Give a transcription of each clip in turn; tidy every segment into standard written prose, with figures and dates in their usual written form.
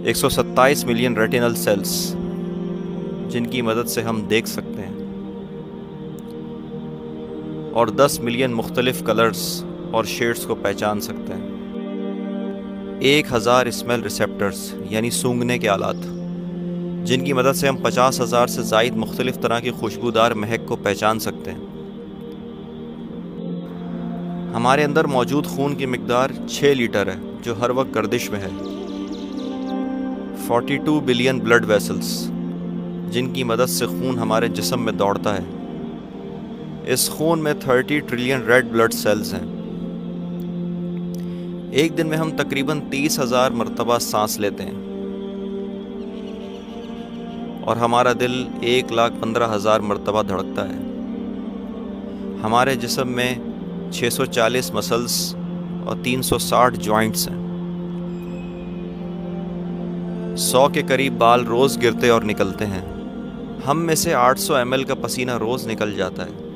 127 million ریٹینل sales جن کی مدد سے ہم دیکھ سکتے ہیں، اور 10 ملین مختلف کلرز اور شیڈز کو پہچان سکتے ہیں۔ 1000 اسمیل ریسیپٹرز یعنی سونگھنے کے آلات جن کی مدد سے ہم 50,000 سے زائد مختلف طرح کی خوشبودار مہک کو پہچان سکتے ہیں۔ ہمارے اندر موجود خون کی مقدار 6 لیٹر ہے جو ہر وقت گردش میں ہے۔ 42 بلین بلڈ ویسلز جن کی مدد سے خون ہمارے جسم میں دوڑتا ہے۔ اس خون میں 30 ٹریلین ریڈ بلڈ سیلز ہیں۔ ایک دن میں ہم تقریباً 30,000 مرتبہ سانس لیتے ہیں، اور ہمارا دل 1,15,000 مرتبہ دھڑکتا ہے۔ ہمارے جسم میں 640 مسلز اور 360 جوائنٹس ہیں۔ 100 کے قریب بال روز گرتے اور نکلتے ہیں۔ ہم میں سے 800 ml کا پسینہ روز نکل جاتا ہے۔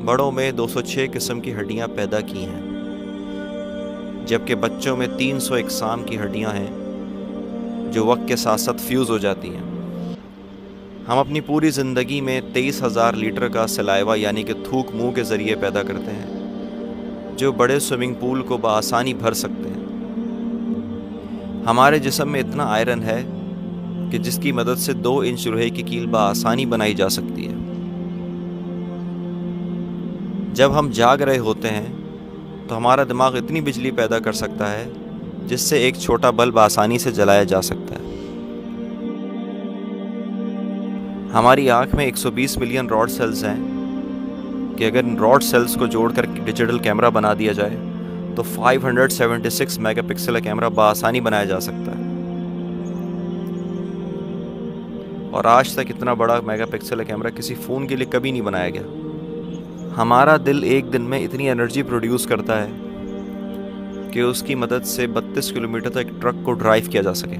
بڑوں میں 206 قسم کی ہڈیاں پیدا کی ہیں، جبکہ بچوں میں 300 اقسام کی ہڈیاں ہیں جو وقت کے ساتھ ساتھ فیوز ہو جاتی ہیں۔ ہم اپنی پوری زندگی میں 23,000 لیٹر کا سلائیوا یعنی کہ تھوک منہ کے ذریعے پیدا کرتے ہیں، جو بڑے سوئمنگ پول کو بآسانی بھر سکتے ہیں۔ ہمارے جسم میں اتنا آئرن ہے کہ جس کی مدد سے 2 انچ لوہے کی کیل بآسانی بنائی جا سکتی ہے۔ جب ہم جاگ رہے ہوتے ہیں تو ہمارا دماغ اتنی بجلی پیدا کر سکتا ہے جس سے ایک چھوٹا بلب آسانی سے جلایا جا سکتا ہے۔ ہماری آنکھ میں 120 ملین راڈ سیلز ہیں کہ اگر ان راڈ سیلز کو جوڑ کر ڈیجیٹل کیمرہ بنا دیا جائے تو 576 میگا پکسل کا کیمرہ بآسانی بنایا جا سکتا ہے۔ اور آج تک اتنا بڑا میگا پکسل کا کیمرہ کسی فون کے لیے کبھی نہیں بنایا گیا۔ ہمارا دل ایک دن میں اتنی انرجی پروڈیوس کرتا ہے کہ اس کی مدد سے 32 کلومیٹر تک ایک ٹرک کو ڈرائیو کیا جا سکے۔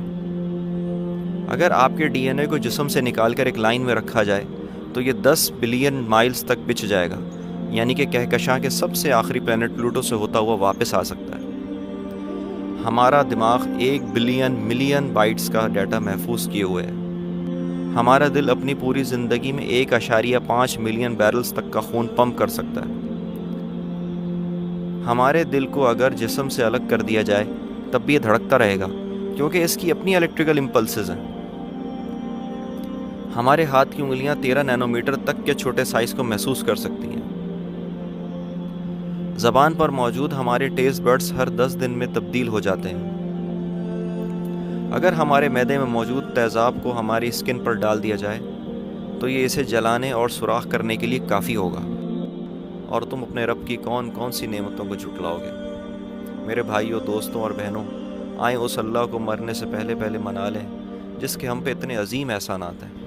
اگر آپ کے ڈی این اے کو جسم سے نکال کر ایک لائن میں رکھا جائے تو یہ 10 بلین مائلز تک بچھ جائے گا، یعنی کہ کہکشاں کے سب سے آخری پلانٹ پلوٹو سے ہوتا ہوا واپس آ سکتا ہے۔ ہمارا دماغ 1 بلین ملین بائٹس کا ڈیٹا محفوظ کیے ہوئے ہے۔ ہمارا دل اپنی پوری زندگی میں 1.5 ملین بیرلز تک کا خون پمپ کر سکتا ہے۔ ہمارے دل کو اگر جسم سے الگ کر دیا جائے تب بھی یہ دھڑکتا رہے گا، کیونکہ اس کی اپنی الیکٹریکل امپلسز ہیں۔ ہمارے ہاتھ کی انگلیاں 13 نینومیٹر تک کے چھوٹے سائز کو محسوس کر سکتی ہیں۔ زبان پر موجود ہمارے ٹیسٹ بڈز ہر 10 دن میں تبدیل ہو جاتے ہیں۔ اگر ہمارے معدے میں موجود تیزاب کو ہماری اسکن پر ڈال دیا جائے تو یہ اسے جلانے اور سوراخ کرنے کے لیے کافی ہوگا۔ اور تم اپنے رب کی کون کون سی نعمتوں کو جھٹلاؤ گے؟ میرے بھائیوں، دوستوں اور بہنوں، آئیں اس اللہ کو مرنے سے پہلے منا لیں جس کے ہم پہ اتنے عظیم احسانات ہیں۔